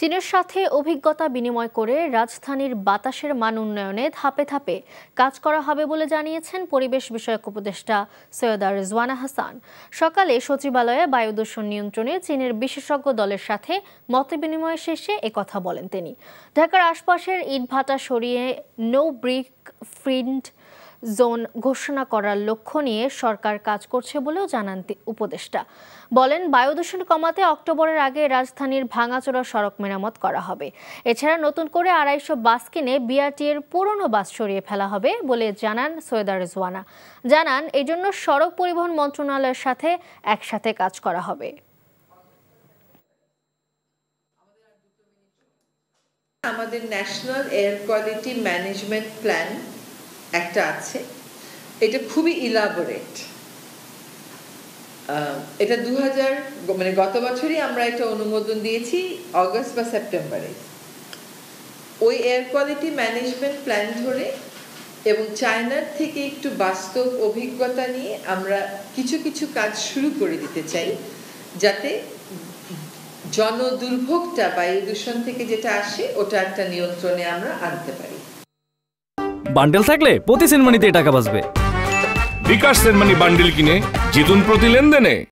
চীনের সাথে অভিজ্ঞতা বিনিময় করে রাজধানীর বাতাসের মান উন্নয়নে ধাপে ধাপে কাজ করা হবে বলে জানিয়েছেন পরিবেশ বিষয়ক উপদেষ্টা সৈয়দা রিজওয়ানা হাসান। সকালে সচিবালয়ে বায়ু দূষণ নিয়ন্ত্রণে চীনের বিশেষজ্ঞ দলের সাথে মতবিনিময় শেষে একথা বলেন তিনি। ঢাকার আশপাশের ইটভাটা সরিয়ে নো ব্রিক ফ্রিন্ড জোন ঘোষণা করার লক্ষ্য নিয়ে সরকার কাজ করছে বলেও জানান উপদেষ্টা। বলেন, বায়ু দূষণ কমাতে অক্টোবরের আগে রাজধানীর ভাঙাচোরা সড়ক মেরামত করা হবে। এছাড়া নতুন করে 250 বাস কিনে বিআরটি এর পুরনো বাস সরিয়ে ফেলা হবে বলে জানান সৈয়দা রিজওয়ানা। জানান, এই জন্য সড়ক পরিবহন মন্ত্রণালয়ের সাথে একসাথে কাজ করা হবে। আমাদের national air quality management plan একটা আছে, এটা খুবই ইলাবোরেট। এটা 2000 মানে গত বছরই আমরা এটা অনুমোদন দিয়েছি অগস্ট বা সেপ্টেম্বরে। ওই এয়ার কোয়ালিটি ম্যানেজমেন্ট প্ল্যান ধরে এবং চায়নার থেকে একটু বাস্তব অভিজ্ঞতা নিয়ে আমরা কিছু কিছু কাজ শুরু করে দিতে চাই, যাতে জনদুর্ভোগটা বায়ু দূষণ থেকে যেটা আসে ওটা একটা নিয়ন্ত্রণে আমরা আনতে পারি। বান্ডেল থাকলে প্রতি সেনমানিতে টাকা বাঁচবে। বিকাশ সেনমানি বান্ডেল কিনে জিতুন প্রতি লেনদেনে।